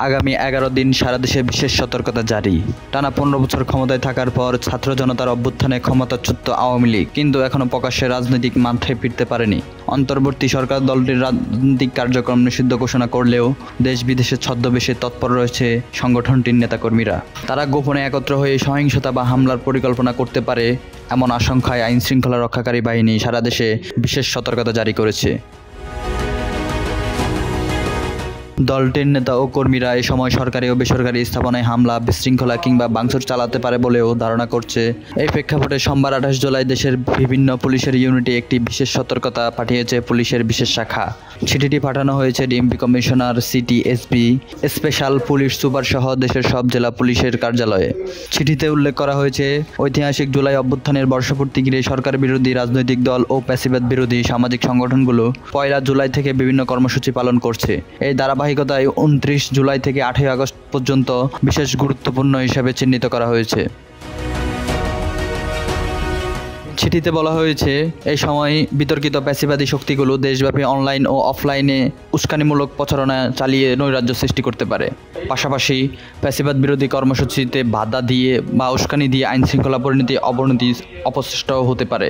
আগামী 11 দিন সারা দেশে বিশেষ সতর্কতা জারি। টানা 15 বছর ক্ষমতায় থাকার পর ছাত্র জনতার অভ্যুত্থানে ক্ষমতাচ্যুত আওয়ামী লীগ কিন্তু এখনো প্রকাশ্যে রাজনৈতিক মাঠে ফিরতে পারেনি। অন্তর্বর্তী সরকার দলটির রাজনৈতিক কার্যক্রম নিষিদ্ধ ঘোষণা করলেও দেশ বিদেশে ছদ্মবেশে তৎপর রয়েছে সংগঠনটির নেতাকর্মীরা। তারা গোপনে একত্র হয়ে সহিংসতা বা হামলার পরিকল্পনা করতে পারে এমন আশঙ্কায় আইন শৃঙ্খলা রক্ষাকারী বাহিনী সারা দেশে বিশেষ সতর্কতা জারি করেছে। দলটির নেতা ও কর্মীরা এ সময় সরকারি ও বেসরকারি স্থাপনায় হামলা, বিশৃঙ্খলা কিংবা ভাঙচুর চালাতে পারে বলেও ধারণা করছে। এই প্রেক্ষাপটে সোমবার 28 জুলাই দেশের বিভিন্ন পুলিশের ইউনিটে একটি বিশেষ সতর্কতা পাঠিয়েছে পুলিশের বিশেষ শাখা। চিঠিটি পাঠানো হয়েছে DMP commissioner, city, SP, special police super সহ দেশের সব জেলা পুলিশের কার্যালয়ে। চিঠিতে উল্লেখ করা হয়েছে, ঐতিহাসিক জুলাই অভ্যুত্থানের বর্ষপূর্তি ঘিরে সরকার বিরোধী রাজনৈতিক দল ও ফ্যাসিবাদ বিরোধী সামাজিক সংগঠনগুলো 1 জুলাই থেকে বিভিন্ন কর্মসূচি পালন করছে। এই ধারাবাহিকতায় 29 জুলাই থেকে 8 আগস্ট পর্যন্ত বিশেষ গুরুত্বপূর্ণ হিসেবে চিহ্নিত করা হয়েছে। চিঠিতে বলা হয়েছে, এই সময় বিতর্কিত ফ্যাসিবাদী শক্তিগুলো দেশব্যাপী অনলাইন ও অফলাইনে উস্কানিমূলক প্রচারণা চালিয়ে নৈরাজ্য সৃষ্টি করতে পারে। পাশাপাশি ফ্যাসিবাদ বিরোধী কর্মসূচিতে বাধা দিয়ে বা উস্কানি দিয়ে আইন শৃঙ্খলা অবনতি অপচেষ্টাও হতে পারে।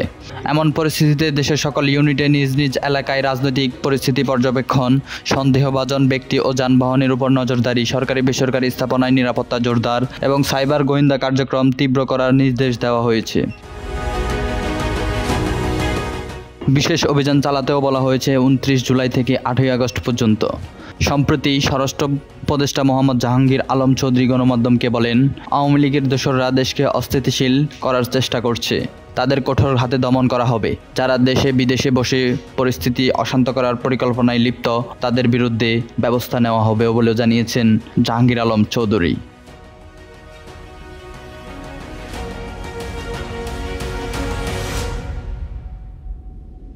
এমন পরিস্থিতিতে দেশের সকল ইউনিটে নিজ নিজ এলাকায় রাজনৈতিক পরিস্থিতি পর্যবেক্ষণ, সন্দেহভাজন ব্যক্তি ও যানবাহনের উপর নজরদারি, সরকারি বেসরকারি স্থাপনায় নিরাপত্তা জোরদার এবং সাইবার গোয়েন্দা কার্যক্রম তীব্র করার নির্দেশ দেওয়া হয়েছে। বিশেষ অভিযান চালাতেও বলা হয়েছে 29 জুলাই থেকে 8 আগস্ট পর্যন্ত। সম্প্রতি স্বরাষ্ট্র উপদেষ্টা মোহাম্মদ জাহাঙ্গীর আলম চৌধুরী গণমাধ্যমকে বলেন, আওয়ামী লীগের দোসররা দেশকে অস্থিতিশীল করার চেষ্টা করছে। তাদের কঠোর হাতে দমন করা হবে। যারা দেশে বিদেশে বসে পরিস্থিতি অশান্ত করার পরিকল্পনায় লিপ্ত তাদের বিরুদ্ধে ব্যবস্থা নেওয়া হবে বলেও জানিয়েছেন জাহাঙ্গীর আলম চৌধুরী।